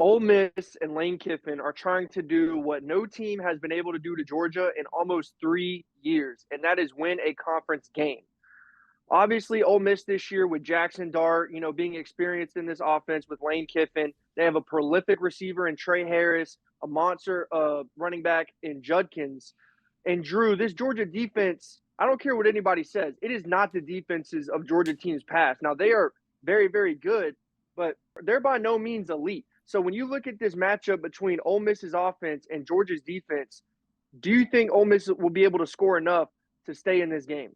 Ole Miss and Lane Kiffin are trying to do what no team has been able to do to Georgia in almost 3 years, and that is win a conference game. Obviously, Ole Miss this year with Jackson Dart, being experienced in this offense with Lane Kiffin. They have a prolific receiver in Trey Harris, a monster running back in Judkins. And Drew, this Georgia defense, I don't care what anybody says, it is not the defenses of Georgia teams past. Now, they are very, very good, but they're by no means elite. So when you look at this matchup between Ole Miss's offense and Georgia's defense, do you think Ole Miss will be able to score enough to stay in this game?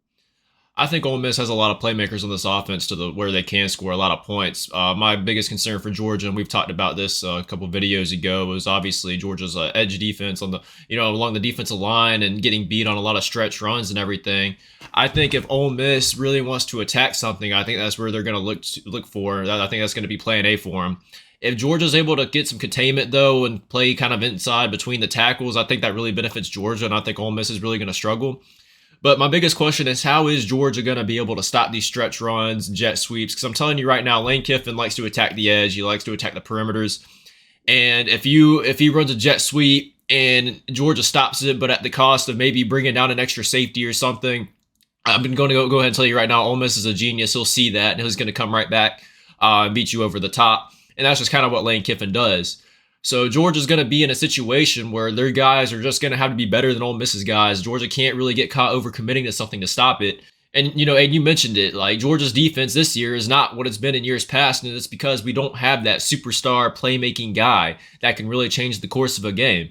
I think Ole Miss has a lot of playmakers on this offense to the where they can score a lot of points. My biggest concern for Georgia, and we've talked about this a couple videos ago, was obviously Georgia's edge defense on the along the defensive line and getting beat on a lot of stretch runs and everything. I think if Ole Miss really wants to attack something, I think that's where they're going to look for. I think that's going to be Plan A for them. If Georgia's able to get some containment though and play kind of inside between the tackles, I think that really benefits Georgia, and I think Ole Miss is really going to struggle. But my biggest question is, how is Georgia going to be able to stop these stretch runs, jet sweeps? Because I'm telling you right now, Lane Kiffin likes to attack the edge. He likes to attack the perimeters. And if he runs a jet sweep and Georgia stops it, but at the cost of maybe bringing down an extra safety or something, I'm going to go ahead and tell you right now, Ole Miss is a genius. He'll see that, and he's going to come right back and beat you over the top. And that's just kind of what Lane Kiffin does. So Georgia's going to be in a situation where their guys are just going to have to be better than Ole Miss's guys. Georgia can't really get caught overcommitting to something to stop it. And you mentioned it, like Georgia's defense this year is not what it's been in years past, and it's because we don't have that superstar playmaking guy that can really change the course of a game.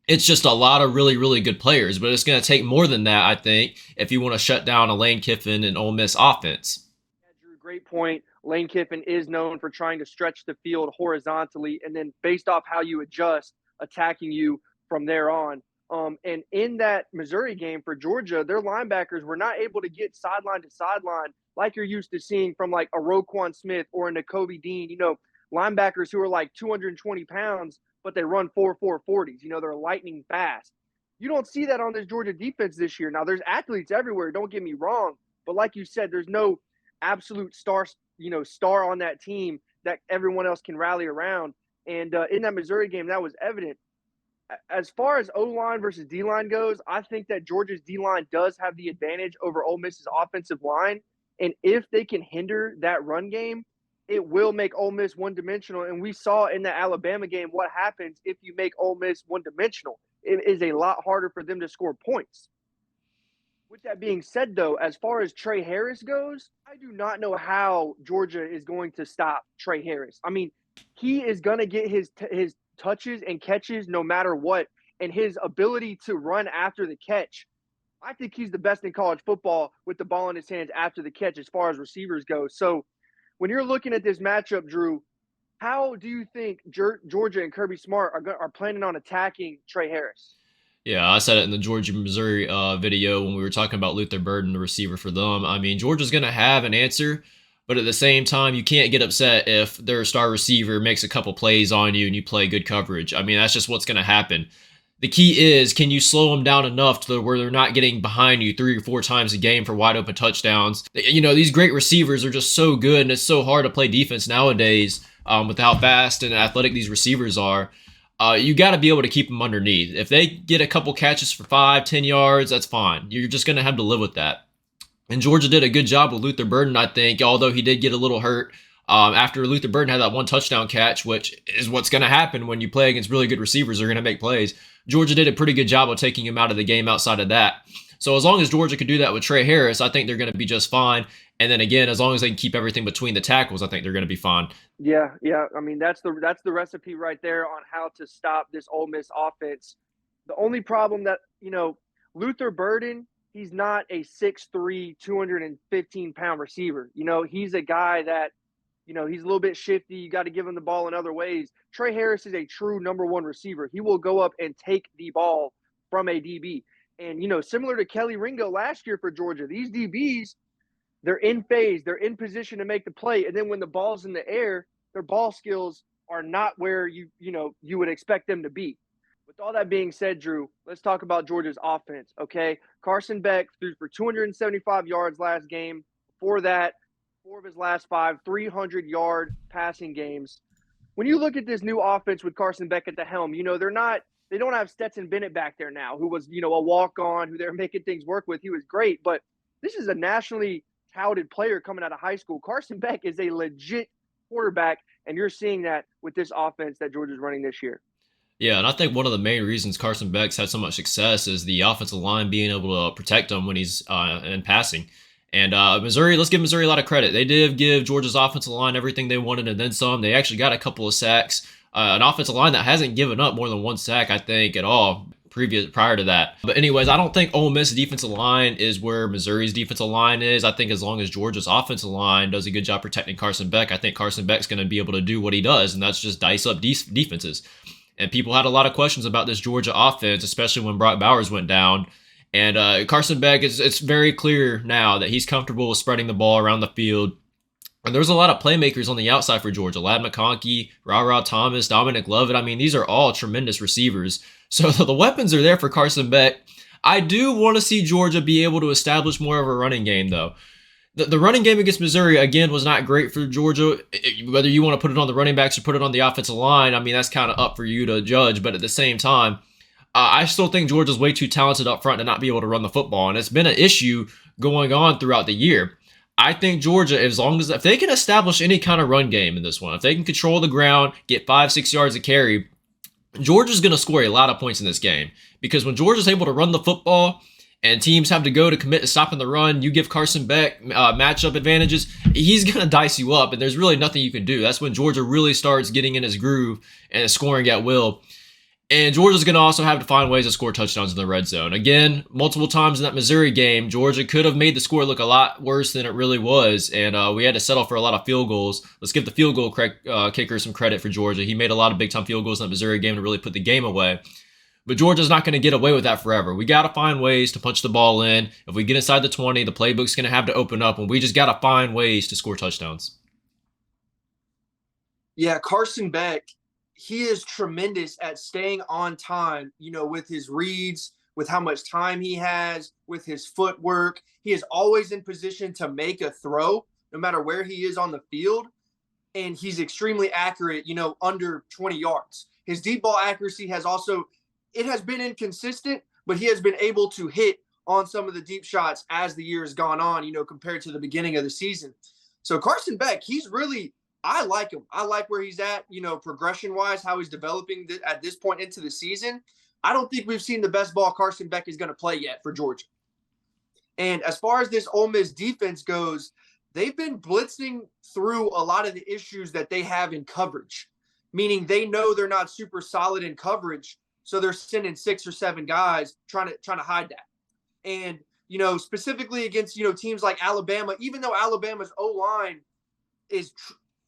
It's just a lot of really, really good players, but it's going to take more than that, I think, if you want to shut down a Lane Kiffin and Ole Miss offense. Yeah, Drew, great point. Lane Kiffin is known for trying to stretch the field horizontally and then based off how you adjust, attacking you from there on. And in that Missouri game for Georgia, their linebackers were not able to get sideline to sideline like you're used to seeing from like a Roquan Smith or a Nakobe Dean, linebackers who are like 220 pounds, but they run 4.40s. They're lightning fast. You don't see that on this Georgia defense this year. Now, there's athletes everywhere, don't get me wrong. But like you said, there's no absolute star on that team that everyone else can rally around. And in that Missouri game, that was evident. As far as O-line versus D-line goes, I think that Georgia's D-line does have the advantage over Ole Miss's offensive line. And if they can hinder that run game, it will make Ole Miss one-dimensional. And we saw in the Alabama game what happens if you make Ole Miss one-dimensional. It is a lot harder for them to score points. With that being said, though, as far as Trey Harris goes, I do not know how Georgia is going to stop Trey Harris. I mean, he is going to get his touches and catches no matter what, and his ability to run after the catch. I think he's the best in college football with the ball in his hands after the catch as far as receivers go. So when you're looking at this matchup, Drew, how do you think Georgia and Kirby Smart are planning on attacking Trey Harris? Yeah, I said it in the Georgia Missouri video when we were talking about Luther Burden, the receiver for them. I mean, Georgia's going to have an answer, but at the same time, you can't get upset if their star receiver makes a couple plays on you and you play good coverage. I mean, that's just what's going to happen. The key is, can you slow them down enough to where they're not getting behind you 3 or 4 times a game for wide open touchdowns? These great receivers are just so good, and it's so hard to play defense nowadays with how fast and athletic these receivers are. You got to be able to keep them underneath. If they get a couple catches for 5, 10 yards, that's fine. You're just going to have to live with that. And Georgia did a good job with Luther Burden, I think, although he did get a little hurt after Luther Burden had that one touchdown catch, which is what's going to happen when you play against really good receivers. They're going to make plays. Georgia did a pretty good job of taking him out of the game outside of that. So as long as Georgia could do that with Trey Harris, I think they're going to be just fine. And then again, as long as they can keep everything between the tackles, I think they're going to be fine. Yeah. I mean, that's the recipe right there on how to stop this Ole Miss offense. The only problem that Luther Burden, he's not a 6'3", 215-pound receiver. He's a guy that he's a little bit shifty. You got to give him the ball in other ways. Trey Harris is a true number one receiver. He will go up and take the ball from a DB. And similar to Kelly Ringo last year for Georgia, these DBs, they're in phase, they're in position to make the play, and then when the ball's in the air, their ball skills are not where you would expect them to be. With all that being said, Drew, let's talk about Georgia's offense, okay? Carson Beck threw for 275 yards last game. Before that, 4 of his last 5 300-yard passing games. when you look at this new offense with Carson Beck at the helm, they don't have Stetson Bennett back there now, who was, a walk-on, who they're making things work with. He was great, but this is a nationally touted player coming out of high school. Carson Beck is a legit quarterback, and you're seeing that with this offense that Georgia's running this year. Yeah, and I think one of the main reasons Carson Beck's had so much success is the offensive line being able to protect him when he's in passing. And Missouri, let's give Missouri a lot of credit. They did give Georgia's offensive line everything they wanted and then some. They actually got a couple of sacks. An offensive line that hasn't given up more than one sack, I think, at all prior to that. But anyways, I don't think Ole Miss defensive line is where Missouri's defensive line is. I think as long as Georgia's offensive line does a good job protecting Carson Beck, I think Carson Beck's going to be able to do what he does, and that's just dice up defenses. And people had a lot of questions about this Georgia offense, especially when Brock Bowers went down. And Carson Beck, it's very clear now that he's comfortable with spreading the ball around the field. And there's a lot of playmakers on the outside for Georgia. Ladd McConkey, Ra Thomas, Dominic Lovett. I mean, these are all tremendous receivers. So the weapons are there for Carson Beck. I do want to see Georgia be able to establish more of a running game, though. The running game against Missouri, again, was not great for Georgia. Whether you want to put it on the running backs or put it on the offensive line, I mean, that's kind of up for you to judge. But at the same time, I still think Georgia's way too talented up front to not be able to run the football. And it's been an issue going on throughout the year. I think Georgia, if they can establish any kind of run game in this one, if they can control the ground, get 5-6 yards of carry, Georgia's going to score a lot of points in this game. Because when Georgia's able to run the football and teams have to go to commit to stopping the run, you give Carson Beck matchup advantages, he's going to dice you up, and there's really nothing you can do. That's when Georgia really starts getting in his groove and scoring at will. And Georgia's going to also have to find ways to score touchdowns in the red zone. Again, multiple times in that Missouri game, Georgia could have made the score look a lot worse than it really was, and we had to settle for a lot of field goals. Let's give the field goal kicker some credit for Georgia. He made a lot of big-time field goals in that Missouri game to really put the game away. But Georgia's not going to get away with that forever. We got to find ways to punch the ball in. If we get inside the 20, the playbook's going to have to open up, and we just got to find ways to score touchdowns. Yeah, Carson Beck, he is tremendous at staying on time, with his reads, with how much time he has, with his footwork. He is always in position to make a throw, no matter where he is on the field. And he's extremely accurate, under 20 yards. His deep ball accuracy has been inconsistent, but he has been able to hit on some of the deep shots as the year has gone on, compared to the beginning of the season. So Carson Beck, I like him. I like where he's at, progression-wise, how he's developing at this point into the season. I don't think we've seen the best ball Carson Beck is going to play yet for Georgia. And as far as this Ole Miss defense goes, they've been blitzing through a lot of the issues that they have in coverage, meaning they know they're not super solid in coverage, so they're sending 6 or 7 guys trying to hide that. And, specifically against, teams like Alabama, even though Alabama's O-line is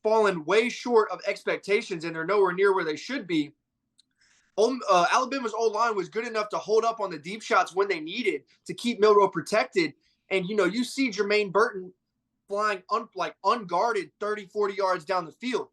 fallen way short of expectations and they're nowhere near where they should be, Alabama's O-line was good enough to hold up on the deep shots when they needed to keep Milroe protected. And, you see Jermaine Burton flying unguarded 30, 40 yards down the field.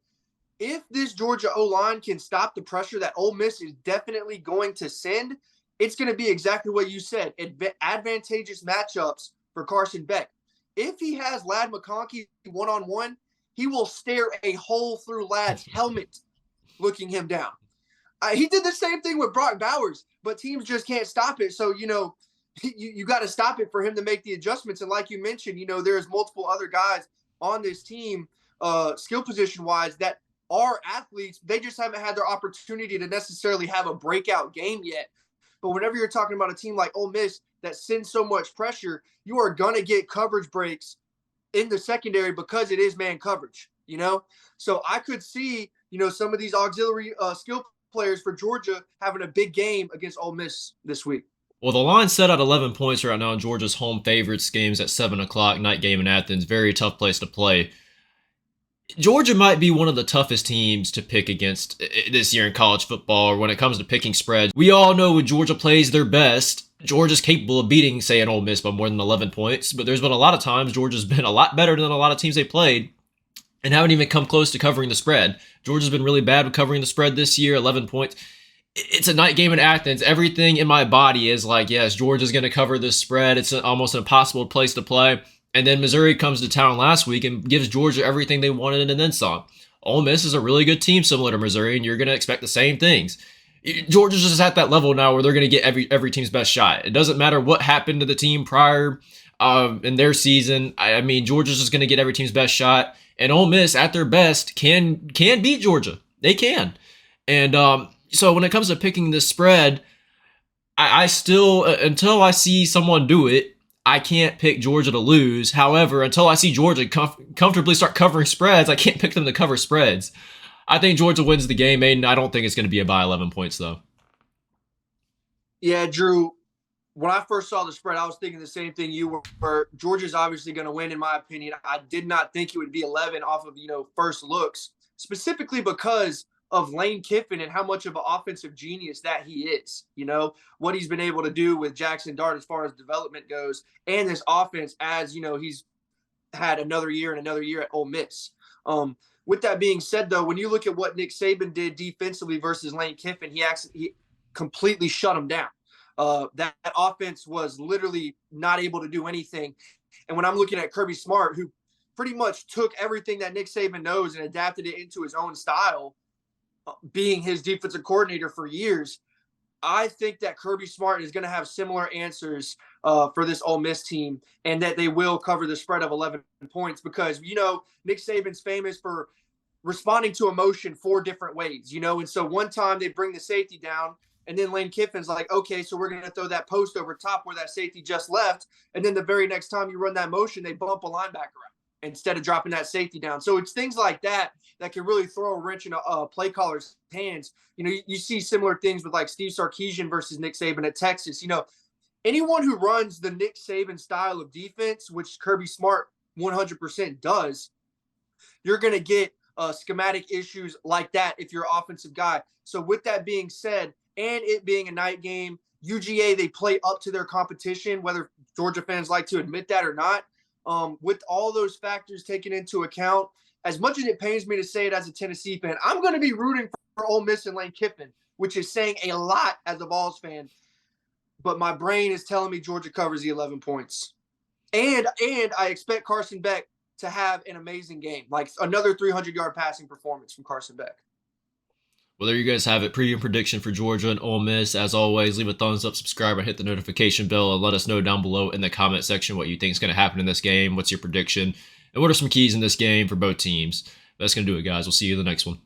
If this Georgia O-line can stop the pressure that Ole Miss is definitely going to send, it's going to be exactly what you said, advantageous matchups for Carson Beck. If he has Ladd McConkey one-on-one, he will stare a hole through Ladd's helmet looking him down. He did the same thing with Brock Bowers, but teams just can't stop it. So, you got to stop it for him to make the adjustments. And like you mentioned, there's multiple other guys on this team, skill position-wise, that are athletes. They just haven't had their opportunity to necessarily have a breakout game yet. But whenever you're talking about a team like Ole Miss that sends so much pressure, you are going to get coverage breaks in the secondary because it is man coverage, So I could see, some of these auxiliary skill players for Georgia having a big game against Ole Miss this week. Well, the line's set at 11 points right now in Georgia's home favorites. Games at 7 o'clock, night game in Athens. Very tough place to play. Georgia might be one of the toughest teams to pick against this year in college football, or when it comes to picking spreads. We all know when Georgia plays their best, Georgia's capable of beating, say, an Ole Miss by more than 11 points, but there's been a lot of times Georgia's been a lot better than a lot of teams they played and haven't even come close to covering the spread. Georgia's been really bad with covering the spread this year, 11 points. It's a night game in Athens. Everything in my body is like, yes, Georgia's going to cover this spread. It's almost an impossible place to play. And then Missouri comes to town last week and gives Georgia everything they wanted and then some. Ole Miss is a really good team similar to Missouri, and you're going to expect the same things. Georgia's just at that level now where they're going to get every team's best shot. It doesn't matter what happened to the team prior in their season. I mean, Georgia's just going to get every team's best shot, and Ole Miss at their best can beat Georgia. They can. And so when it comes to picking this spread, I still, until I see someone do it, I can't pick Georgia to lose. However, until I see Georgia comfortably start covering spreads, I can't pick them to cover spreads. I think Georgia wins the game, Aiden. I don't think it's going to be by 11 points, though. Yeah, Drew, when I first saw the spread, I was thinking the same thing you were. Georgia's obviously going to win, in my opinion. I did not think it would be 11 off of, first looks, specifically because of Lane Kiffin and how much of an offensive genius that he is, what he's been able to do with Jackson Dart as far as development goes, and this offense as, he's had another year at Ole Miss. With that being said, though, when you look at what Nick Saban did defensively versus Lane Kiffin, he completely shut him down. That offense was literally not able to do anything. And when I'm looking at Kirby Smart, who pretty much took everything that Nick Saban knows and adapted it into his own style, being his defensive coordinator for years, I think that Kirby Smart is going to have similar answers for this Ole Miss team, and that they will cover the spread of 11 points because, Nick Saban's famous for responding to emotion 4 different ways, and so one time they bring the safety down, and then Lane Kiffin's like, okay, so we're going to throw that post over top where that safety just left, and then the very next time you run that motion, they bump a linebacker out instead of dropping that safety down. So it's things like that can really throw a wrench in a play caller's hands. You see similar things with like Steve Sarkisian versus Nick Saban at Texas. Anyone who runs the Nick Saban style of defense, which Kirby Smart 100% does, you're going to get schematic issues like that if you're an offensive guy. So with that being said, and it being a night game, UGA, they play up to their competition, whether Georgia fans like to admit that or not. With all those factors taken into account, as much as it pains me to say it as a Tennessee fan, I'm going to be rooting for Ole Miss and Lane Kiffin, which is saying a lot as a Vols fan. But my brain is telling me Georgia covers the 11 points. And I expect Carson Beck to have an amazing game, like another 300-yard passing performance from Carson Beck. Well, there you guys have it. Preview prediction for Georgia and Ole Miss. As always, leave a thumbs up, subscribe, and hit the notification bell, and let us know down below in the comment section what you think is going to happen in this game. What's your prediction? And what are some keys in this game for both teams? That's going to do it, guys. We'll see you in the next one.